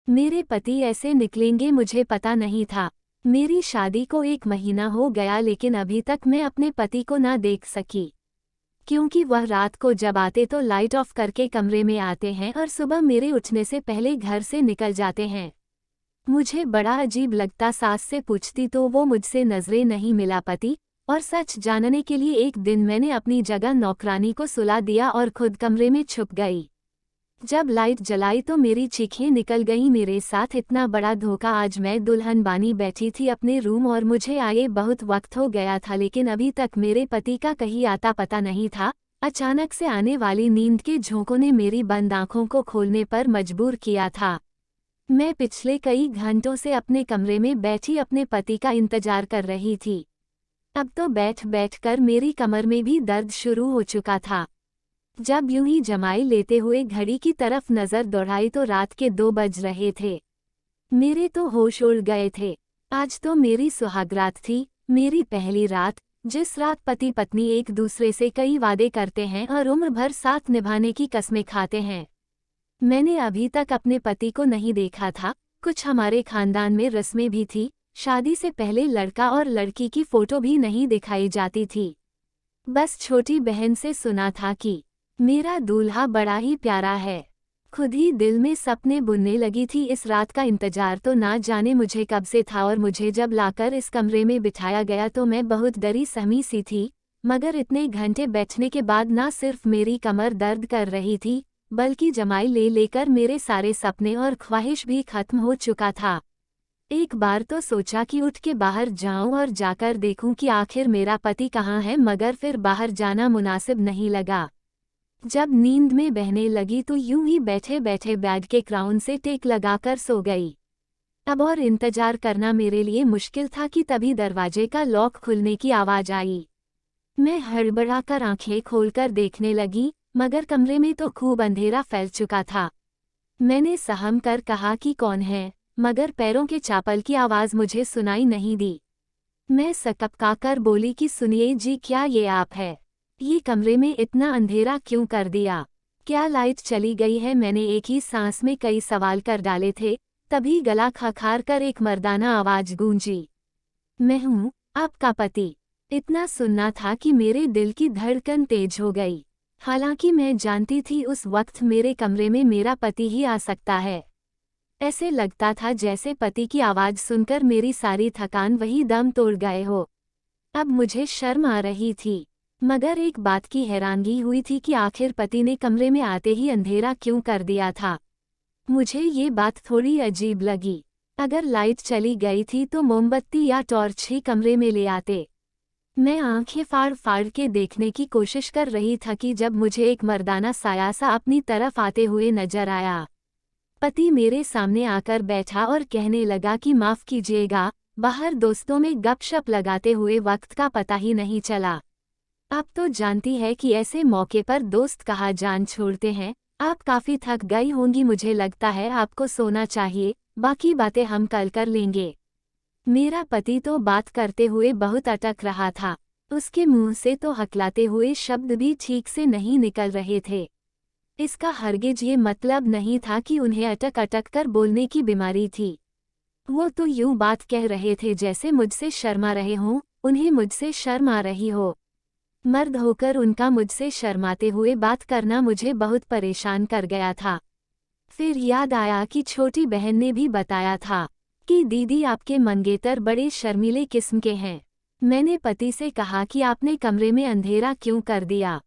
मेरे पति ऐसे निकलेंगे मुझे पता नहीं था। मेरी शादी को 1 महीना हो गया लेकिन अभी तक मैं अपने पति को ना देख सकी। क्योंकि वह रात को जब आते तो लाइट ऑफ करके कमरे में आते हैं और सुबह मेरे उठने से पहले घर से निकल जाते हैं। मुझे बड़ा अजीब लगता, सास से पूछती तो वो मुझसे नजरें नहीं मिला पाती, और सच जानने के लिए एक दिन मैंने अपनी जगह नौकरानी को सुला दिया और खुद कमरे में छुप गई। जब लाइट जलाई तो मेरी चीखें निकल गईं। मेरे साथ इतना बड़ा धोखा। आज मैं दुल्हन बानी बैठी थी अपने रूम और मुझे आए बहुत वक्त हो गया था लेकिन अभी तक मेरे पति का कहीं आता पता नहीं था। अचानक से आने वाली नींद के झोंकों ने मेरी बंद आंखों को खोलने पर मजबूर किया था। मैं पिछले कई घंटों से अपने कमरे में बैठी अपने पति का इंतजार कर रही थी। अब तो बैठ बैठ कर मेरी कमर में भी दर्द शुरू हो चुका था। जब यूं ही जमाई लेते हुए घड़ी की तरफ नजर दौड़ाई तो रात के 2 बज रहे थे। मेरे तो होश उड़ गए थे। आज तो मेरी सुहागरात थी, मेरी पहली रात, जिस रात पति पत्नी एक दूसरे से कई वादे करते हैं और उम्र भर साथ निभाने की कस्में खाते हैं। मैंने अभी तक अपने पति को नहीं देखा था। कुछ हमारे खानदान में रस्में भी थी। शादी से पहले लड़का और लड़की की फोटो भी नहीं दिखाई जाती थी। बस छोटी बहन से सुना था कि मेरा दूल्हा बड़ा ही प्यारा है। खुद ही दिल में सपने बुनने लगी थी। इस रात का इंतजार तो ना जाने मुझे कब से था और मुझे जब लाकर इस कमरे में बिठाया गया तो मैं बहुत डरी सहमी सी थी। मगर इतने घंटे बैठने के बाद ना सिर्फ मेरी कमर दर्द कर रही थी बल्कि जमाई ले लेकर मेरे सारे सपने और ख्वाहिश भी खत्म हो चुका था। एक बार तो सोचा कि उठ के बाहर जाऊं और जाकर देखूं कि आखिर मेरा पति कहाँ है, मगर फिर बाहर जाना मुनासिब नहीं लगा। जब नींद में बहने लगी तो यूं ही बैठे बैठे बेड के क्राउन से टेक लगाकर सो गई। अब और इंतजार करना मेरे लिए मुश्किल था कि तभी दरवाजे का लॉक खुलने की आवाज आई। मैं हड़बड़ाकर आंखें खोलकर देखने लगी, मगर कमरे में तो खूब अंधेरा फैल चुका था। मैंने सहम कर कहा कि कौन है, मगर पैरों के चापल की आवाज मुझे सुनाई नहीं दी। मैं सकपकाकर बोली कि सुनिए जी, क्या ये आप है? ये कमरे में इतना अंधेरा क्यों कर दिया? क्या लाइट चली गई है? मैंने एक ही सांस में कई सवाल कर डाले थे, तभी गला खखार कर एक मर्दाना आवाज गूंजी, मैं हूँ आपका पति। इतना सुनना था कि मेरे दिल की धड़कन तेज हो गई। हालांकि मैं जानती थी उस वक्त मेरे कमरे में मेरा पति ही आ सकता है। ऐसे लगता था जैसे पति की आवाज सुनकर मेरी सारी थकान वही दम तोड़ गए हो। अब मुझे शर्म आ रही थी, मगर एक बात की हैरानगी हुई थी कि आखिर पति ने कमरे में आते ही अंधेरा क्यों कर दिया था। मुझे ये बात थोड़ी अजीब लगी। अगर लाइट चली गई थी तो मोमबत्ती या टॉर्च ही कमरे में ले आते। मैं आंखें फाड़ फाड़ के देखने की कोशिश कर रही था कि जब मुझे एक मर्दाना साया सा अपनी तरफ आते हुए नजर आया। पति मेरे सामने आकर बैठा और कहने लगा कि माफ कीजिएगा, बाहर दोस्तों में गपशप लगाते हुए वक्त का पता ही नहीं चला। आप तो जानती है कि ऐसे मौके पर दोस्त कहाँ जान छोड़ते हैं। आप काफी थक गई होंगी, मुझे लगता है आपको सोना चाहिए, बाकी बातें हम कल कर लेंगे। मेरा पति तो बात करते हुए बहुत अटक रहा था। उसके मुंह से तो हकलाते हुए शब्द भी ठीक से नहीं निकल रहे थे। इसका हरगिज ये मतलब नहीं था कि उन्हें अटक अटक कर बोलने की बीमारी थी। वो तो यूं बात कह रहे थे जैसे मुझसे शर्मा रहे हों, उन्हें मुझसे शर्म आ रही हो। मर्द होकर उनका मुझसे शर्माते हुए बात करना मुझे बहुत परेशान कर गया था। फिर याद आया कि छोटी बहन ने भी बताया था कि दीदी आपके मंगेतर बड़े शर्मीले किस्म के हैं। मैंने पति से कहा कि आपने कमरे में अंधेरा क्यों कर दिया?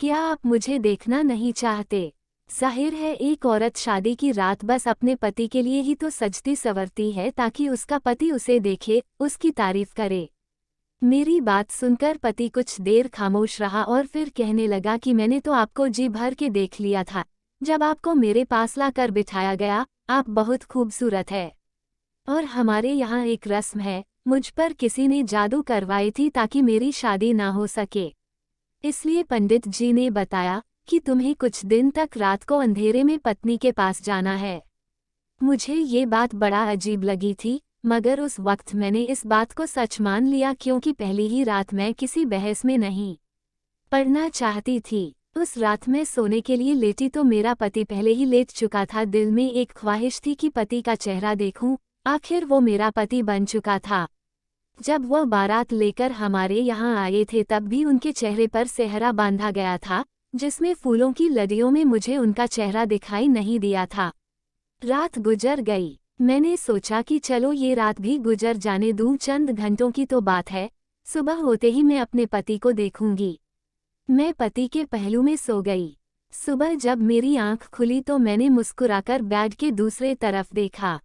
क्या आप मुझे देखना नहीं चाहते? जाहिर है एक औरत शादी की रात बस अपने पति के लिए ही तो सजती संवरती है ताकि उसका पति उसे देखे, उसकी तारीफ करे। मेरी बात सुनकर पति कुछ देर खामोश रहा और फिर कहने लगा कि मैंने तो आपको जी भर के देख लिया था। जब आपको मेरे पास लाकर बिठाया गया, आप बहुत खूबसूरत है। और हमारे यहाँ एक रस्म है, मुझ पर किसी ने जादू करवाई थी ताकि मेरी शादी ना हो सके। इसलिए पंडित जी ने बताया कि तुम्हें कुछ दिन तक रात को अंधेरे में पत्नी के पास जाना है। मुझे ये बात बड़ा अजीब लगी थी, मगर उस वक्त मैंने इस बात को सच मान लिया क्योंकि पहली ही रात मैं किसी बहस में नहीं पड़ना चाहती थी। उस रात मैं सोने के लिए लेटी तो मेरा पति पहले ही लेट चुका था। दिल में एक ख्वाहिश थी कि पति का चेहरा देखूं। आखिर वो मेरा पति बन चुका था। जब वह बारात लेकर हमारे यहाँ आए थे तब भी उनके चेहरे पर सेहरा बांधा गया था, जिसमें फूलों की लड़ियों में मुझे उनका चेहरा दिखाई नहीं दिया था। रात गुजर गई। मैंने सोचा कि चलो ये रात भी गुजर जाने दूं, चंद घंटों की तो बात है, सुबह होते ही मैं अपने पति को देखूंगी। मैं पति के पहलू में सो गई। सुबह जब मेरी आंख खुली तो मैंने मुस्कुराकर बेड के दूसरे तरफ देखा।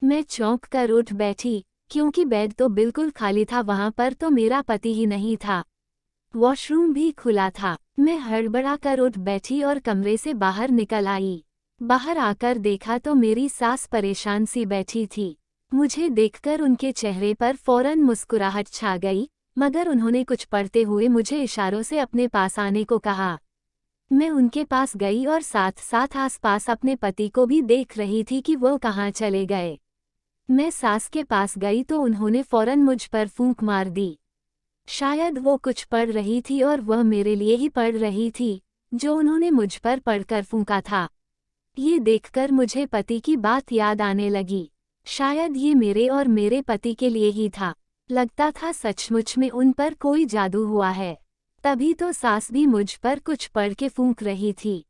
मैं चौंक कर उठ बैठी, क्योंकि बेड तो बिल्कुल खाली था, वहां पर तो मेरा पति ही नहीं था। वॉशरूम भी खुला था। मैं हड़बड़ा कर उठ बैठी और कमरे से बाहर निकल आई। बाहर आकर देखा तो मेरी सास परेशान सी बैठी थी। मुझे देखकर उनके चेहरे पर फौरन मुस्कुराहट छा गई, मगर उन्होंने कुछ पढ़ते हुए मुझे इशारों से अपने पास आने को कहा। मैं उनके पास गई और साथ साथ आसपास अपने पति को भी देख रही थी कि वो कहाँ चले गए। मैं सास के पास गई तो उन्होंने फौरन मुझ पर फूंक मार दी। शायद वो कुछ पढ़ रही थी और वह मेरे लिए ही पढ़ रही थी, जो उन्होंने मुझ पर पढ़कर फूंका था। ये देखकर मुझे पति की बात याद आने लगी। शायद ये मेरे और मेरे पति के लिए ही था। लगता था सचमुच में उन पर कोई जादू हुआ है। तभी तो सास भी मुझ पर कुछ पढ़ के फूंक रही थी।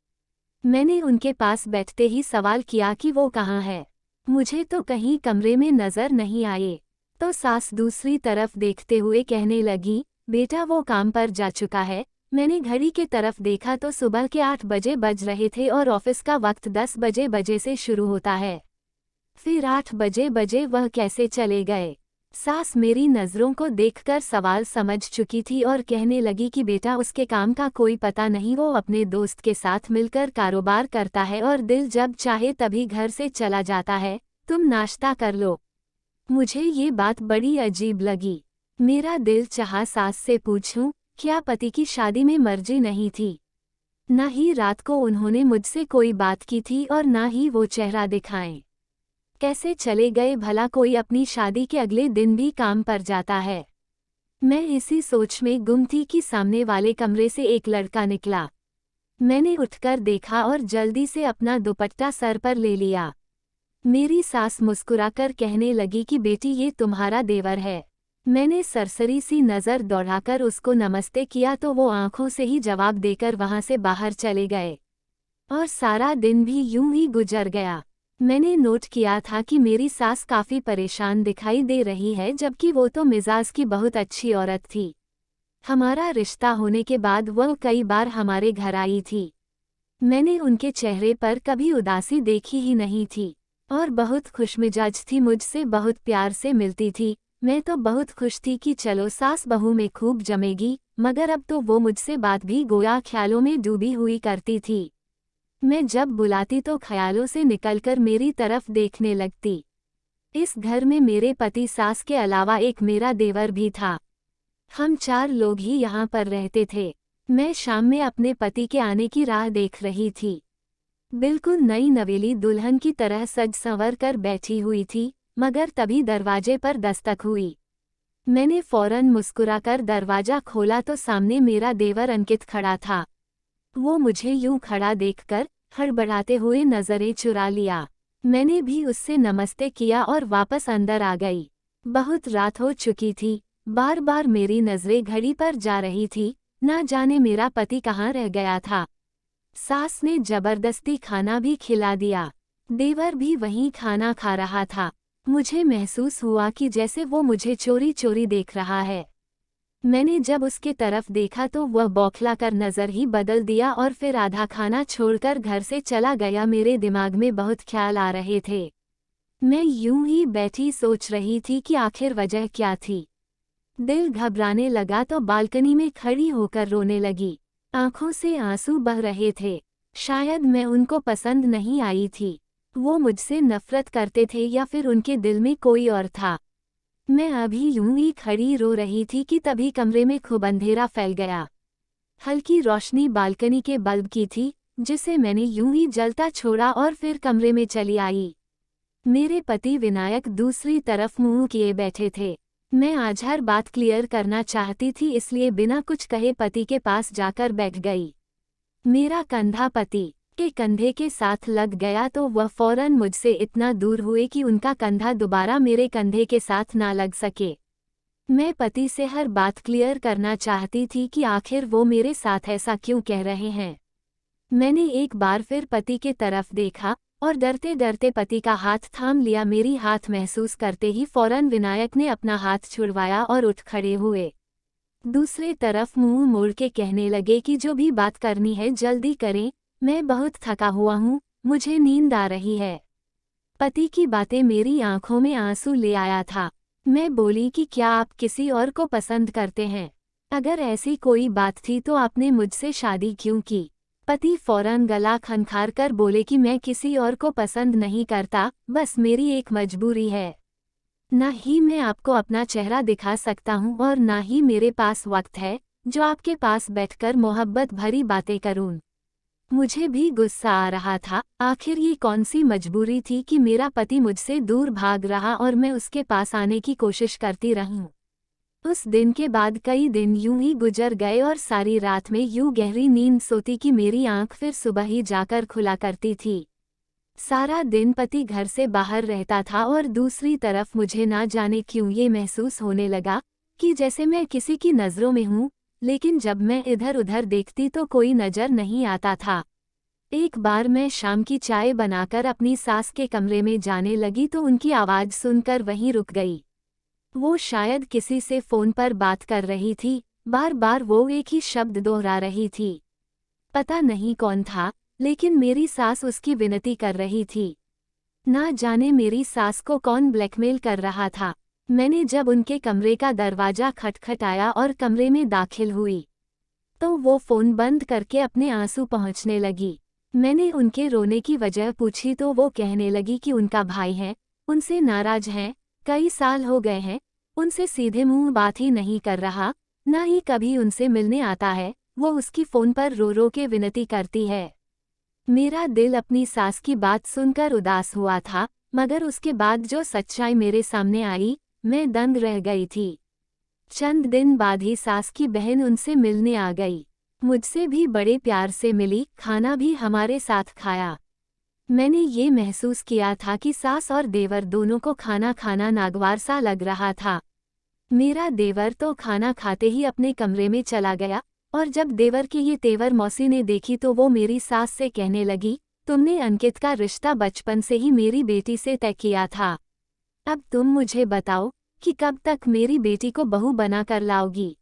मैंने उनके पास बैठते ही सवाल किया कि वो कहाँ है। मुझे तो कहीं कमरे में नजर नहीं आए। तो सास दूसरी तरफ देखते हुए कहने लगी, बेटा वो काम पर जा चुका है। मैंने घड़ी के तरफ देखा तो सुबह के 8 बजे बज रहे थे और ऑफिस का वक्त 10 बजे से शुरू होता है। फिर 8 बजे वह कैसे चले गए? सास मेरी नज़रों को देखकर सवाल समझ चुकी थी और कहने लगी कि बेटा उसके काम का कोई पता नहीं, वो अपने दोस्त के साथ मिलकर कारोबार करता है और दिल जब चाहे तभी घर से चला जाता है। तुम नाश्ता कर लो। मुझे ये बात बड़ी अजीब लगी। मेरा दिल चाहा सास से पूछूं, क्या पति की शादी में मर्जी नहीं थी? न ही रात को उन्होंने मुझसे कोई बात की थी और न ही वो चेहरा दिखाएं। कैसे चले गए भला? कोई अपनी शादी के अगले दिन भी काम पर जाता है। मैं इसी सोच में गुम थी कि सामने वाले कमरे से एक लड़का निकला। मैंने उठकर देखा और जल्दी से अपना दुपट्टा सर पर ले लिया। मेरी सास मुस्कुराकर कहने लगी कि बेटी ये तुम्हारा देवर है। मैंने सरसरी सी नज़र दौड़ाकर उसको नमस्ते किया तो वो आंखों से ही जवाब देकर वहां से बाहर चले गए। और सारा दिन भी यूं ही गुजर गया। मैंने नोट किया था कि मेरी सास काफ़ी परेशान दिखाई दे रही है, जबकि वो तो मिजाज की बहुत अच्छी औरत थी। हमारा रिश्ता होने के बाद वह कई बार हमारे घर आई थी। मैंने उनके चेहरे पर कभी उदासी देखी ही नहीं थी और बहुत खुशमिजाज थी, मुझसे बहुत प्यार से मिलती थी। मैं तो बहुत खुश थी कि चलो सास बहू में खूब जमेगी, मगर अब तो वो मुझसे बात भी गोया ख्यालों में डूबी हुई करती थी। मैं जब बुलाती तो ख्यालों से निकलकर मेरी तरफ देखने लगती। इस घर में मेरे पति सास के अलावा एक मेरा देवर भी था। हम 4 लोग ही यहाँ पर रहते थे। मैं शाम में अपने पति के आने की राह देख रही थी। बिल्कुल नई नवेली दुल्हन की तरह सज संवर कर बैठी हुई थी, मगर तभी दरवाजे पर दस्तक हुई। मैंने फौरन मुस्कुराकर दरवाजा खोला तो सामने मेरा देवर अंकित खड़ा था। वो मुझे यूं खड़ा देखकर हड़बड़ाते हुए नजरें चुरा लिया। मैंने भी उससे नमस्ते किया और वापस अंदर आ गई। बहुत रात हो चुकी थी। बार बार मेरी नजरें घड़ी पर जा रही थी, ना जाने मेरा पति कहाँ रह गया था। सास ने जबरदस्ती खाना भी खिला दिया। देवर भी वहीं खाना खा रहा था। मुझे महसूस हुआ कि जैसे वो मुझे चोरी चोरी देख रहा है। मैंने जब उसके तरफ देखा तो वह बौखला कर नज़र ही बदल दिया और फिर आधा खाना छोड़कर घर से चला गया। मेरे दिमाग में बहुत ख्याल आ रहे थे। मैं यूं ही बैठी सोच रही थी कि आखिर वजह क्या थी। दिल घबराने लगा तो बालकनी में खड़ी होकर रोने लगी। आंखों से आंसू बह रहे थे। शायद मैं उनको पसंद नहीं आई थी। वो मुझसे नफरत करते थे या फिर उनके दिल में कोई और था। मैं अभी यूं ही खड़ी रो रही थी कि तभी कमरे में खूब अंधेरा फैल गया। हल्की रोशनी बालकनी के बल्ब की थी, जिसे मैंने यूं ही जलता छोड़ा और फिर कमरे में चली आई। मेरे पति विनायक दूसरी तरफ मुंह किए बैठे थे। मैं आज हर बात क्लियर करना चाहती थी, इसलिए बिना कुछ कहे पति के पास जाकर बैठ गई। मेरा कंधा पति के कंधे के साथ लग गया तो वह फौरन मुझसे इतना दूर हुए कि उनका कंधा दोबारा मेरे कंधे के साथ ना लग सके। मैं पति से हर बात क्लियर करना चाहती थी कि आखिर वो मेरे साथ ऐसा क्यों कह रहे हैं। मैंने एक बार फिर पति के तरफ देखा और डरते डरते पति का हाथ थाम लिया। मेरी हाथ महसूस करते ही फौरन विनायक ने अपना हाथ छुड़वाया और उठ खड़े हुए। दूसरे तरफ मुंह मोड़ के कहने लगे कि जो भी बात करनी है जल्दी करें, मैं बहुत थका हुआ हूँ, मुझे नींद आ रही है। पति की बातें मेरी आंखों में आंसू ले आया था। मैं बोली कि क्या आप किसी और को पसंद करते हैं? अगर ऐसी कोई बात थी तो आपने मुझसे शादी क्यों की? पति फौरन गला खनखार कर बोले कि मैं किसी और को पसंद नहीं करता, बस मेरी एक मजबूरी है। ना ही मैं आपको अपना चेहरा दिखा सकता हूँ और ना ही मेरे पास वक्त है जो आपके पास बैठकर मोहब्बत भरी बातें करूँ। मुझे भी गुस्सा आ रहा था। आखिर ये कौन सी मजबूरी थी कि मेरा पति मुझसे दूर भाग रहा और मैं उसके पास आने की कोशिश करती रहूं। उस दिन के बाद कई दिन यूं ही गुजर गए और सारी रात में यूं गहरी नींद सोती कि मेरी आंख फिर सुबह ही जाकर खुला करती थी। सारा दिन पति घर से बाहर रहता था और दूसरी तरफ मुझे ना जाने क्यों ये महसूस होने लगा कि जैसे मैं किसी की नज़रों में हूँ, लेकिन जब मैं इधर उधर देखती तो कोई नज़र नहीं आता था। एक बार मैं शाम की चाय बनाकर अपनी सास के कमरे में जाने लगी तो उनकी आवाज़ सुनकर वहीं रुक गई। वो शायद किसी से फ़ोन पर बात कर रही थी, बार बार वो एक ही शब्द दोहरा रही थी। पता नहीं कौन था, लेकिन मेरी सास उसकी विनती कर रही थी। ना जाने मेरी सास को कौन ब्लैकमेल कर रहा था। मैंने जब उनके कमरे का दरवाज़ा खटखटाया और कमरे में दाखिल हुई, तो वो फ़ोन बंद करके अपने आंसू पोंछने लगी। मैंने उनके रोने की वजह पूछी तो वो कहने लगी कि उनका भाई है, उनसे नाराज़ हैं, कई साल हो गए हैं, उनसे सीधे मुंह बात ही नहीं कर रहा, ना ही कभी उनसे मिलने आता है, वो उसकी फ़ोन पर रो रो के विनती करती है। मेरा दिल अपनी सास की बात सुनकर उदास हुआ था, मगर उसके बाद जो सच्चाई मेरे सामने आई, मैं दंग रह गई थी। चंद दिन बाद ही सास की बहन उनसे मिलने आ गई। मुझसे भी बड़े प्यार से मिली, खाना भी हमारे साथ खाया। मैंने ये महसूस किया था कि सास और देवर दोनों को खाना खाना नागवार सा लग रहा था। मेरा देवर तो खाना खाते ही अपने कमरे में चला गया और जब देवर के ये तेवर मौसी ने देखी तो वो मेरी सास से कहने लगी, तुमने अंकित का रिश्ता बचपन से ही मेरी बेटी से तय किया था। अब तुम मुझे बताओ कि कब तक मेरी बेटी को बहू बना कर लाओगी।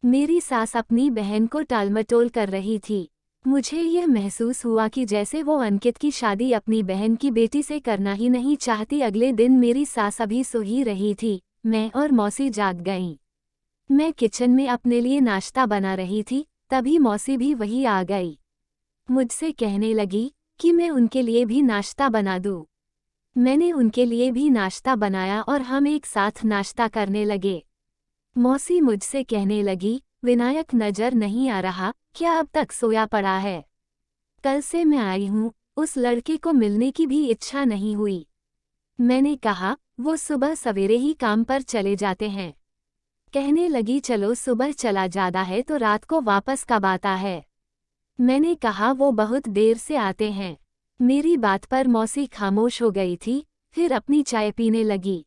मेरी सास अपनी बहन को टालमटोल कर रही थी। मुझे यह महसूस हुआ कि जैसे वो अंकित की शादी अपनी बहन की बेटी से करना ही नहीं चाहती। अगले दिन मेरी सास अभी सो ही रही थी, मैं और मौसी जाग गईं। मैं किचन में अपने लिए नाश्ता बना रही थी, तभी मौसी भी वही आ गई। मुझसे कहने लगी कि मैं उनके लिए भी नाश्ता बना दूं। मैंने उनके लिए भी नाश्ता बनाया और हम एक साथ नाश्ता करने लगे। मौसी मुझसे कहने लगी, विनायक नजर नहीं आ रहा, क्या अब तक सोया पड़ा है? कल से मैं आई हूँ, उस लड़के को मिलने की भी इच्छा नहीं हुई। मैंने कहा, वो सुबह सवेरे ही काम पर चले जाते हैं। कहने लगी, चलो सुबह चला जाता है तो रात को वापस कब आता है? मैंने कहा, वो बहुत देर से आते हैं। मेरी बात पर मौसी खामोश हो गई थी, फिर अपनी चाय पीने लगी।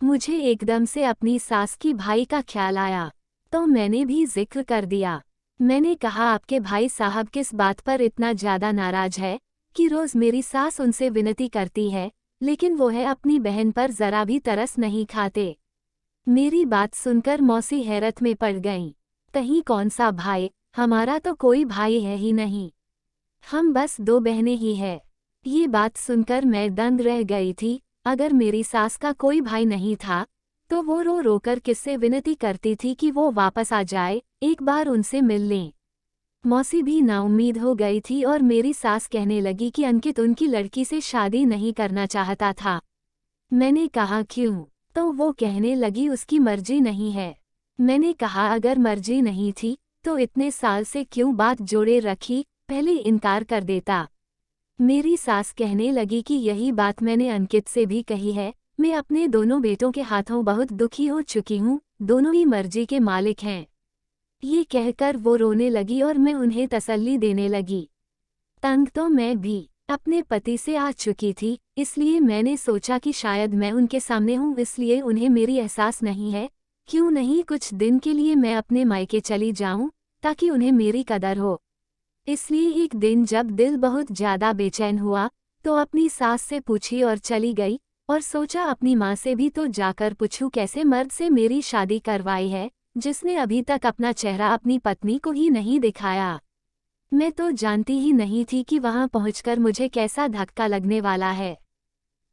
मुझे एकदम से अपनी सास की भाई का ख्याल आया, तो मैंने भी जिक्र कर दिया। मैंने कहा, आपके भाई साहब किस बात पर इतना ज़्यादा नाराज है कि रोज़ मेरी सास उनसे विनती करती है, लेकिन वो है अपनी बहन पर ज़रा भी तरस नहीं खाते। मेरी बात सुनकर मौसी हैरत में पड़ गईं। कहीं कौन सा भाई, हमारा तो कोई भाई है ही नहीं, हम बस दो बहनें ही हैं। ये बात सुनकर मैं दंग रह गई थी। अगर मेरी सास का कोई भाई नहीं था, तो वो रो रो कर किससे विनती करती थी कि वो वापस आ जाए, एक बार उनसे मिल लें। मौसी भी नाउम्मीद हो गई थी और मेरी सास कहने लगी कि अंकित उनकी लड़की से शादी नहीं करना चाहता था। मैंने कहा, क्यों? तो वो कहने लगी, उसकी मर्जी नहीं है। मैंने कहा, अगर मर्जी नहीं थी तो इतने साल से क्यों बात जोड़े रखी, पहले इनकार कर देता। मेरी सास कहने लगी कि यही बात मैंने अंकित से भी कही है, मैं अपने दोनों बेटों के हाथों बहुत दुखी हो चुकी हूँ, दोनों ही मर्जी के मालिक हैं। ये कहकर वो रोने लगी और मैं उन्हें तसल्ली देने लगी। तंग तो मैं भी अपने पति से आ चुकी थी, इसलिए मैंने सोचा कि शायद मैं उनके सामने हूँ इसलिए उन्हें मेरी एहसास नहीं है, क्यों नहीं कुछ दिन के लिए मैं अपने मायके चली जाऊँ ताकि उन्हें मेरी कदर हो। इसलिए एक दिन जब दिल बहुत ज़्यादा बेचैन हुआ तो अपनी सास से पूछी और चली गई, और सोचा अपनी माँ से भी तो जाकर पूछूं कैसे मर्द से मेरी शादी करवाई है जिसने अभी तक अपना चेहरा अपनी पत्नी को ही नहीं दिखाया। मैं तो जानती ही नहीं थी कि वहां पहुंचकर मुझे कैसा धक्का लगने वाला है।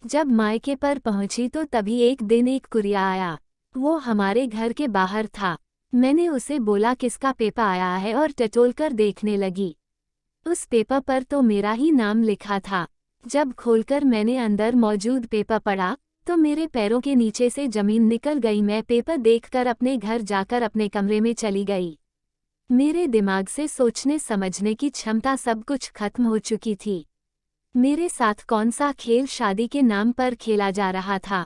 जब मायके पर पहुंची तो तभी एक दिन एक कुरिया आया। वो हमारे घर के बाहर था। मैंने उसे बोला किसका पेपर आया है और टटोलकर देखने लगी। उस पेपर पर तो मेरा ही नाम लिखा था। जब खोलकर मैंने अंदर मौजूद पेपर पढ़ा तो मेरे पैरों के नीचे से जमीन निकल गई। मैं पेपर देखकर अपने घर जाकर अपने कमरे में चली गई। मेरे दिमाग से सोचने समझने की क्षमता सब कुछ खत्म हो चुकी थी। मेरे साथ कौन सा खेल शादी के नाम पर खेला जा रहा था।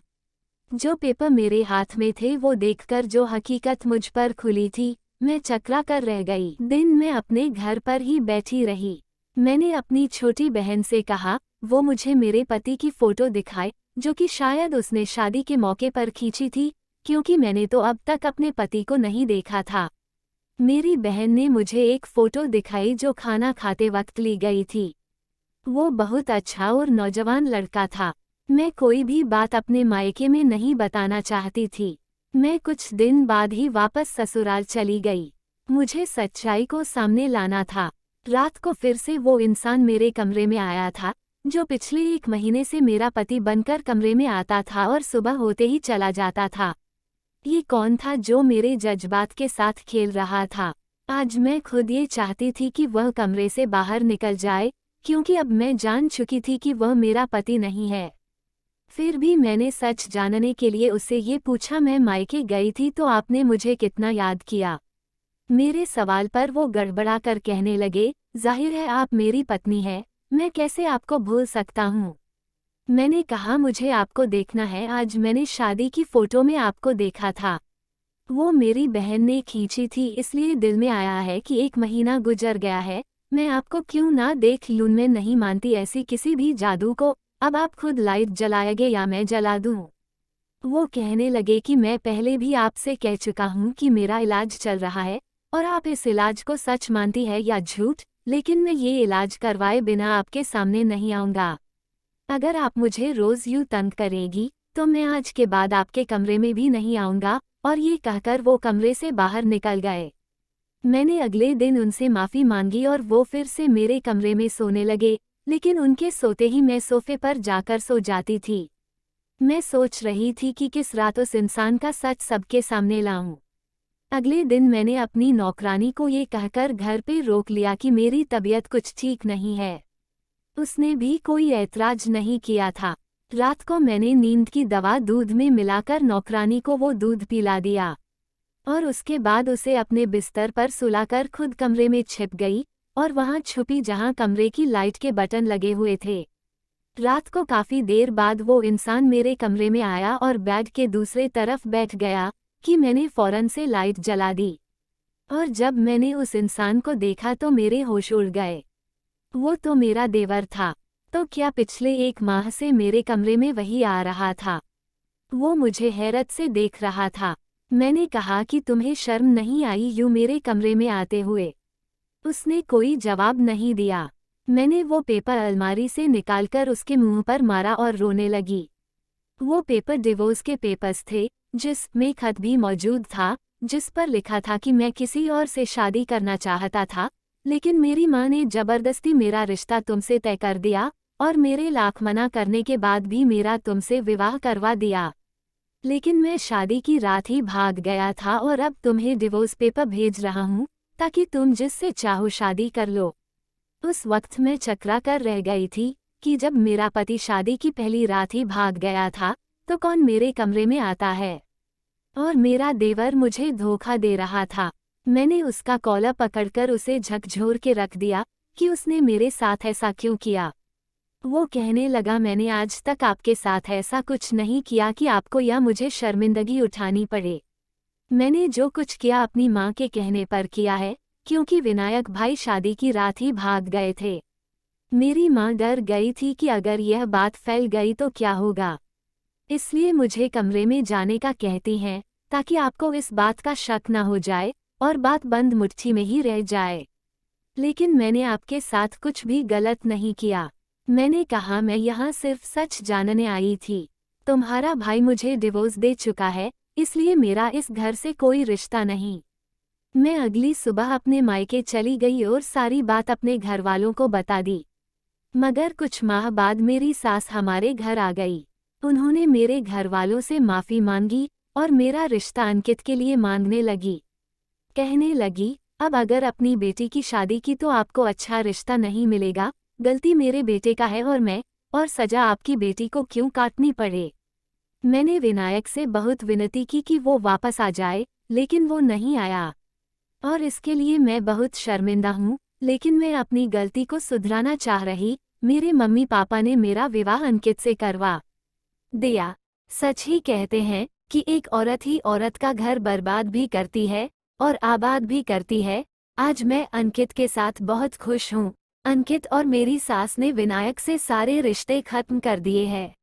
जो पेपर मेरे हाथ में थे वो देखकर जो हकीकत मुझ पर खुली थी, मैं चकरा कर रह गई। दिन में अपने घर पर ही बैठी रही। मैंने अपनी छोटी बहन से कहा वो मुझे मेरे पति की फोटो दिखाए, जो कि शायद उसने शादी के मौके पर खींची थी, क्योंकि मैंने तो अब तक अपने पति को नहीं देखा था। मेरी बहन ने मुझे एक फोटो दिखाई जो खाना खाते वक्त ली गई थी। वो बहुत अच्छा और नौजवान लड़का था। मैं कोई भी बात अपने मायके में नहीं बताना चाहती थी। मैं कुछ दिन बाद ही वापस ससुराल चली गई। मुझे सच्चाई को सामने लाना था। रात को फिर से वो इंसान मेरे कमरे में आया था, जो पिछले 1 महीने से मेरा पति बनकर कमरे में आता था और सुबह होते ही चला जाता था। ये कौन था जो मेरे जज्बात के साथ खेल रहा था। आज मैं खुद ये चाहती थी कि वह कमरे से बाहर निकल जाए, क्योंकि अब मैं जान चुकी थी कि वह मेरा पति नहीं है। फिर भी मैंने सच जानने के लिए उससे ये पूछा, मैं मायके गई थी तो आपने मुझे कितना याद किया। मेरे सवाल पर वो गड़बड़ा कर कहने लगे, जाहिर है आप मेरी पत्नी है, मैं कैसे आपको भूल सकता हूँ। मैंने कहा मुझे आपको देखना है, आज मैंने शादी की फोटो में आपको देखा था। वो मेरी बहन ने खींची थी, इसलिए दिल में आया है कि 1 महीना गुजर गया है, मैं आपको क्यों ना देख लूं। मैं नहीं मानती ऐसी किसी भी जादू को। अब आप खुद लाइट जलाएंगे या मैं जला दूं। वो कहने लगे कि मैं पहले भी आपसे कह चुका हूँ कि मेरा इलाज चल रहा है और आप इस इलाज को सच मानती है या झूठ, लेकिन मैं ये इलाज करवाए बिना आपके सामने नहीं आऊँगा। अगर आप मुझे रोज़ यूँ तंग करेगी तो मैं आज के बाद आपके कमरे में भी नहीं आऊँगा। और ये कहकर वो कमरे से बाहर निकल गए। मैंने अगले दिन उनसे माफ़ी मांगी और वो फिर से मेरे कमरे में सोने लगे, लेकिन उनके सोते ही मैं सोफे पर जाकर सो जाती थी। मैं सोच रही थी कि किस रात उस इंसान का सच सबके सामने लाऊं। अगले दिन मैंने अपनी नौकरानी को ये कहकर घर पे रोक लिया कि मेरी तबीयत कुछ ठीक नहीं है। उसने भी कोई ऐतराज नहीं किया था। रात को मैंने नींद की दवा दूध में मिलाकर नौकरानी को वो दूध पिला दिया और उसके बाद उसे अपने बिस्तर पर सुलाकर खुद कमरे में छिप गई और वहां छुपी जहां कमरे की लाइट के बटन लगे हुए थे। रात को काफ़ी देर बाद वो इंसान मेरे कमरे में आया और बेड के दूसरे तरफ बैठ गया कि मैंने फ़ौरन से लाइट जला दी। और जब मैंने उस इंसान को देखा तो मेरे होश उड़ गए। वो तो मेरा देवर था। तो क्या पिछले 1 माह से मेरे कमरे में वही आ रहा था। वो मुझे हैरत से देख रहा था। मैंने कहा कि तुम्हें शर्म नहीं आई यूँ मेरे कमरे में आते हुए। उसने कोई जवाब नहीं दिया। मैंने वो पेपर अलमारी से निकालकर उसके मुंह पर मारा और रोने लगी। वो पेपर डिवोर्स के पेपर्स थे, जिसमें खत भी मौजूद था, जिस पर लिखा था कि मैं किसी और से शादी करना चाहता था, लेकिन मेरी माँ ने जबरदस्ती मेरा रिश्ता तुमसे तय कर दिया और मेरे लाख मना करने के बाद भी मेरा तुमसे विवाह करवा दिया। लेकिन मैं शादी की रात ही भाग गया था और अब तुम्हें डिवोर्स पेपर भेज रहा हूँ ताकि तुम जिससे चाहो शादी कर लो। उस वक्त मैं चकरा कर रह गई थी कि जब मेरा पति शादी की पहली रात ही भाग गया था तो कौन मेरे कमरे में आता है। और मेरा देवर मुझे धोखा दे रहा था। मैंने उसका कॉलर पकड़कर उसे झकझोर के रख दिया कि उसने मेरे साथ ऐसा क्यों किया। वो कहने लगा, मैंने आज तक आपके साथ ऐसा कुछ नहीं किया कि आपको या मुझे शर्मिंदगी उठानी पड़े। मैंने जो कुछ किया अपनी माँ के कहने पर किया है, क्योंकि विनायक भाई शादी की रात ही भाग गए थे। मेरी माँ डर गई थी कि अगर यह बात फैल गई तो क्या होगा, इसलिए मुझे कमरे में जाने का कहती हैं, ताकि आपको इस बात का शक न हो जाए और बात बंद मुट्ठी में ही रह जाए। लेकिन मैंने आपके साथ कुछ भी गलत नहीं किया। मैंने कहा मैं यहाँ सिर्फ सच जानने आई थी। तुम्हारा भाई मुझे डिवोर्स दे चुका है, इसलिए मेरा इस घर से कोई रिश्ता नहीं। मैं अगली सुबह अपने मायके चली गई और सारी बात अपने घर वालों को बता दी। मगर कुछ माह बाद मेरी सास हमारे घर आ गई। उन्होंने मेरे घर वालों से माफ़ी मांगी और मेरा रिश्ता अंकित के लिए मांगने लगी। कहने लगी, अब अगर अपनी बेटी की शादी की तो आपको अच्छा रिश्ता नहीं मिलेगा, गलती मेरे बेटे का है और सजा आपकी बेटी को क्यों काटनी पड़े। मैंने विनायक से बहुत विनती की कि वो वापस आ जाए, लेकिन वो नहीं आया और इसके लिए मैं बहुत शर्मिंदा हूँ, लेकिन मैं अपनी गलती को सुधराना चाह रही। मेरे मम्मी पापा ने मेरा विवाह अंकित से करवा दिया। सच ही कहते हैं कि एक औरत ही औरत का घर बर्बाद भी करती है और आबाद भी करती है। आज मैं अंकित के साथ बहुत खुश हूँ। अंकित और मेरी सास ने विनायक से सारे रिश्ते खत्म कर दिए हैं।